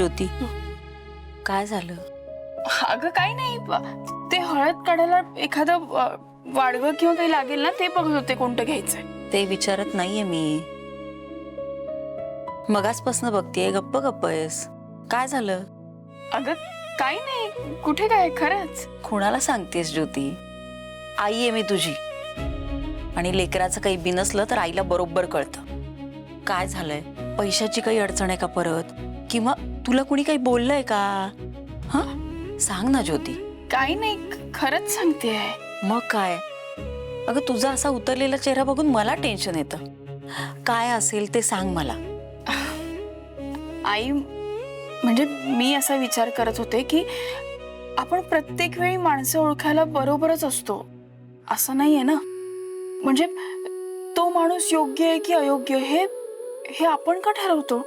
ज्योती, काय झालं? अगं काही नाही, ते हळद काढायला एखादं वाडगं किंवा काही लागेल ना, ते बघत होते कोणतं घ्यायचंय. ते विचारत नाहीये मी. मगासपासून बघतीये, गप्प गप्प आहेस. काय झालं? अगं काही नाही, कुठे काय, खरंच. कोणाला सांगतेस ज्योती? आई आहे मी तुझी, आणि लेकराचं काही बी नसलं तर आईला बरोबर कळतं. काय झालंय? पैशाची काही अडचण आहे का परत? किंवा तुला कुणी काही बोललंय का? हा, सांग ना ज्योती. काही नाही, खरंच सांगते. मग काय? अगं तुझा असा उतरलेला चेहरा बघून मला टेन्शन येतं. काय असेल ते सांग मला. आई, म्हणजे मी असा विचार करत होते की आपण प्रत्येक वेळी माणसं ओळखायला बरोबरच असतो असं नाहीये ना. म्हणजे तो माणूस योग्य आहे की अयोग्य हे आपण का ठरवतो?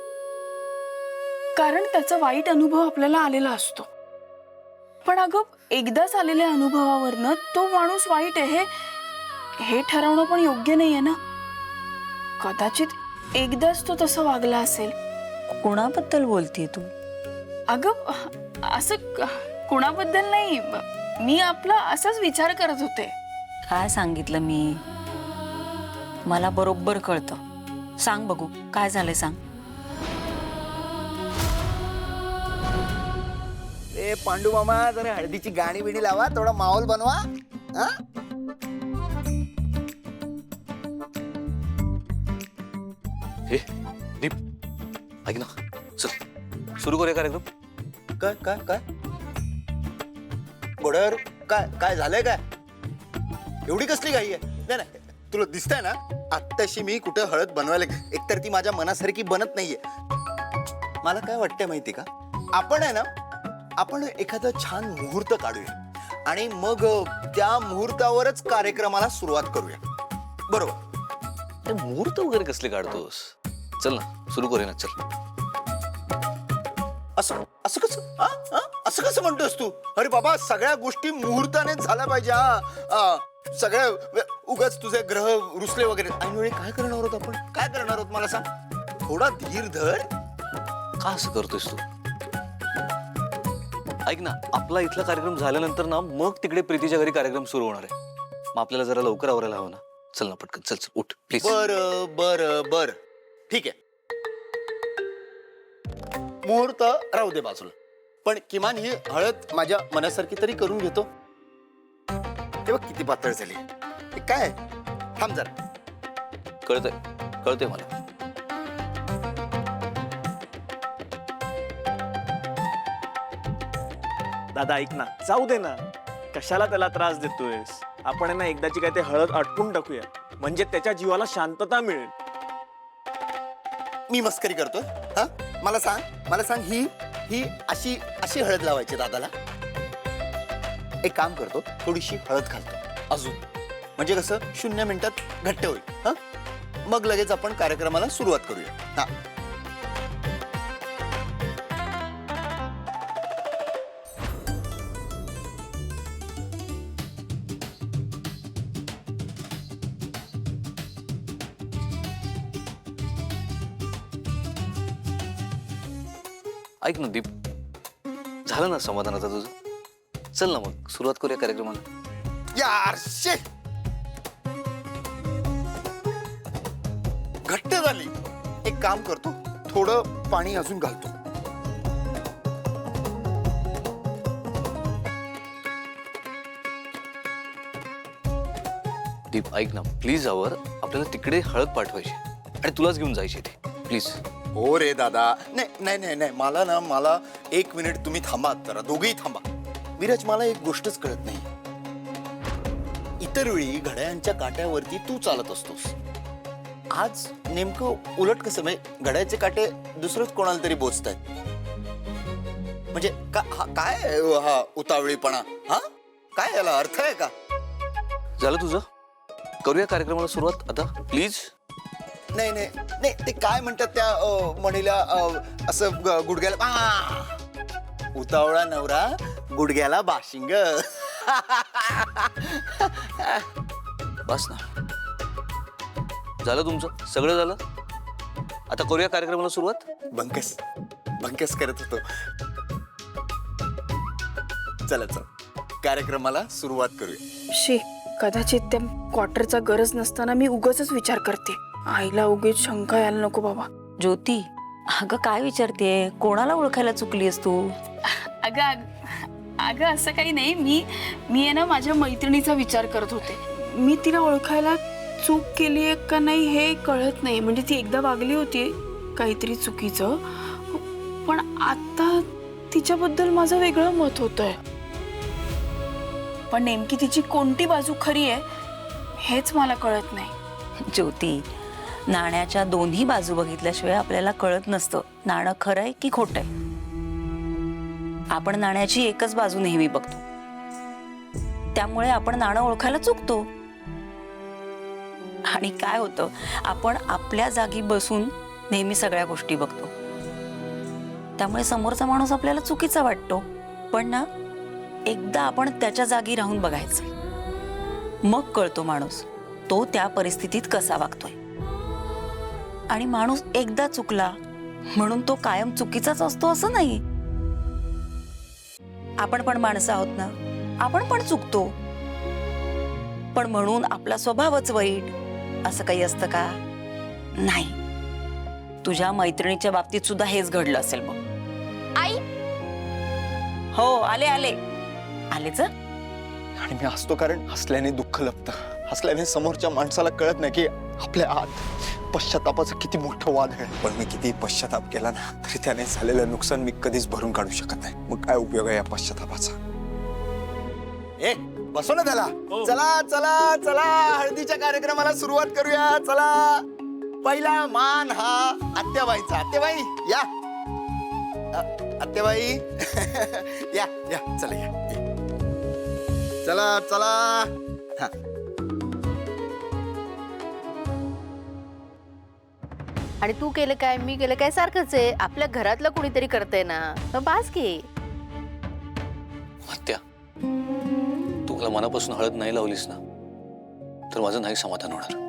कारण त्याचा वाईट अनुभव आपल्याला आलेला असतो. पण अगं एकदाच आलेल्या अनुभवावरनं तो माणूस वाईट आहे हे ठरवणं पण योग्य नाहीये ना. कदाचित एकदाच तो तसा वागला असेल. कोणाबद्दल बोलतीये तू? अगं असं कुणाबद्दल नाही, मी आपला असाच विचार करत होते. काय सांगितलं मी? मला बरोबर कळतं. सांग बघू, काय झालंय सांग. ए पांडू मामा, जरा हळदीची गाणी बिणी लावा, थोडा माहोल बनवा. हा? हे दीप, ऐक ना, चल सुरू करूया कार्यक्रम. काय काय काय घोड्यावर काय काय झालंय? काय एवढी कसली घाई आहे? नाही नाही, तुला दिसतंय ना आत्ताशी मी कुठं हळद बनवायला, एकतर ती माझ्या मनासारखी बनत नाहीये. मला काय वाटतंय माहिती का, आपण आहे ना, आपण एखादा छान मुहूर्त काढूया आणि मग त्या मुहूर्तावरच कार्यक्रमाला सुरुवात करूया. बरोबर? ते मुहूर्त वगैरे कसले काढतोस? चल ना, सुरू करूया ना, चल. असं असं कसं? हा? हा? असं कसं म्हणतोस तू? अरे बाबा, सगळ्या गोष्टी मुहूर्तानेच झाल्या पाहिजे. हा, सगळ्या उगाच तुझे ग्रह रुसले वगैरे ऐनवेळी काय करणार आहोत आपण? काय करणार आहोत मला सांग. थोडा धीर धर. का असं करतोयस तू? ऐक ना, आपला इथला कार्यक्रम झाल्यानंतर ना मग तिकडे प्रीतीच्या घरी कार्यक्रम सुरू होणार आहे. मग आपल्याला जरा लवकर आवरायला हवं ना. चल ना पटकन, चल चल, उठ प्लीज. बर ठीक आहे. मुहूर्त राहू दे बाजूला, पण किमान ही हळद माझ्या मनासारखी तरी करून घेतो. तेव्हा किती पातळ झाली. हे काय? थांब जरा. कळतंय मला. दादा ऐक ना, जाऊ दे ना, कशाला त्याला त्रास देतोयस? आपण आहे ना एकदाची काय ते हळद आटपून टाकूया, म्हणजे त्याच्या जीवाला शांतता मिळेल. मी मस्करी करतोय? हा, मला सांग ही अशी अशी हळद लावायची दादाला? एक काम करतो, थोडीशी हळद घालतो अजून, म्हणजे कसं 0 मिनिटात घट्ट होईल. हा, मग लगेच आपण कार्यक्रमाला सुरुवात करूया. हा, ऐक ना दीप, झालं ना समाधान आता तुझं? चल ना मग सुरुवात करूया कार्यक्रमाला. यार शे, घट्ट झाली. एक काम करतो, थोडं पाणी अजून घालतो. दीप ऐक ना प्लीज, आपल्याला तिकडे हळद पाठवायची आणि तुलाच घेऊन जायची ती, प्लीज. हो रे दादा, नाही, मला 1 मिनिट तुम्ही थांबा, जरा दोघेही थांबा. विराज, मला एक गोष्टच कळत नाही. इतर वेळी घड्याळांच्या काट्यावरती तू चालत असतोस, आज नेमकं उलट कसं? म्हणजे घड्याळाचे काटे दुसरंच कोणाला तरी बोचतायत. म्हणजे काय हा उतावळीपणा? हा, काय याला अर्थ आहे का? झालं तुझं? करूया कार्यक्रमाला सुरुवात आता, प्लीज. नाही, ते काय म्हणतात त्या म्हणीला, असं गुडघ्याला उतावळा नवरा गुडघ्याला बाशिंग. बस ना, झालं तुमचं सगळं झालं. आता करूया कार्यक्रमाला सुरुवात. बंकस भंकस करत होतो. चला चल, कार्यक्रमाला सुरुवात करूया. शी, कदाचित त्या क्वार्टरचा गरज नसताना मी उगाचच विचार करते. आईला उगीच शंका यायला नको बाबा. ज्योती, अगं काय विचारते? कोणाला ओळखायला चुकलीस तू? अगं असं काही नाही. मी आहे ना माझ्या मैत्रिणीचा विचार करत होते. मी तिला ओळखायला चूक केली आहे का नाही हे कळत नाही. म्हणजे ती एकदा वागली होती काहीतरी चुकीचं, पण आता तिच्याबद्दल माझं वेगळं मत होतंय. पण नेमकी तिची कोणती बाजू खरी आहे हेच मला कळत नाही. ज्योती, नाण्याच्या दोन्ही बाजू बघितल्याशिवाय आपल्याला कळत नसतं नाणं खरंय की खोटंय. आपण नाण्याची एकच बाजू नेहमी बघतो, त्यामुळे आपण नाणं ओळखायला चुकतो. आणि काय होतं, आपण आपल्या जागी बसून नेहमी सगळ्या गोष्टी बघतो, त्यामुळे समोरचा माणूस आपल्याला चुकीचा वाटतो. पण ना, एकदा आपण त्याच्या जागी राहून बघायचं, मग कळतो माणूस तो त्या परिस्थितीत कसा वागतोय. आणि माणूस एकदा चुकला म्हणून तो कायम चुकीचाच असतो असं नाही. आपण पण माणसं आहोत ना, आपण पण चुकतो. पण म्हणून आपला स्वभावच वाईट असं काही असतं का? नाही. तुझ्या मैत्रिणीच्या बाबतीत सुद्धा हेच घडलं असेल बघ. आई, हो आले आले आलेच. आणि मी हसतो कारण हसल्याने दुःख लपतं. हसल्याने समोरच्या माणसाला कळत नाही की आपल्या आत पश्चातापाचं किती मोठं वाद आहे. पण मी किती पश्चाताप केला ना तरी त्याने झालेलं नुकसान मी कधीच भरून काढू शकत नाही. मग काय उपयोग आहे या पश्चातापाचा? बसो ना त्याला. चला चला चला, हळदीच्या कार्यक्रमाला सुरुवात करूया. चला, पहिला मान हा आत्याबाईचा. आत्याबाई या. आत्याबाई या या, चला या. चला चला. हा, आणि तू केलं काय मी केलं काय सारखंच आहे. आपल्या घरातलं कुणीतरी करतंय ना, मग बास की. आत्या, तू मला मनापासून हळद नाही लावलीस ना तर माझं नाही समाधान होणार.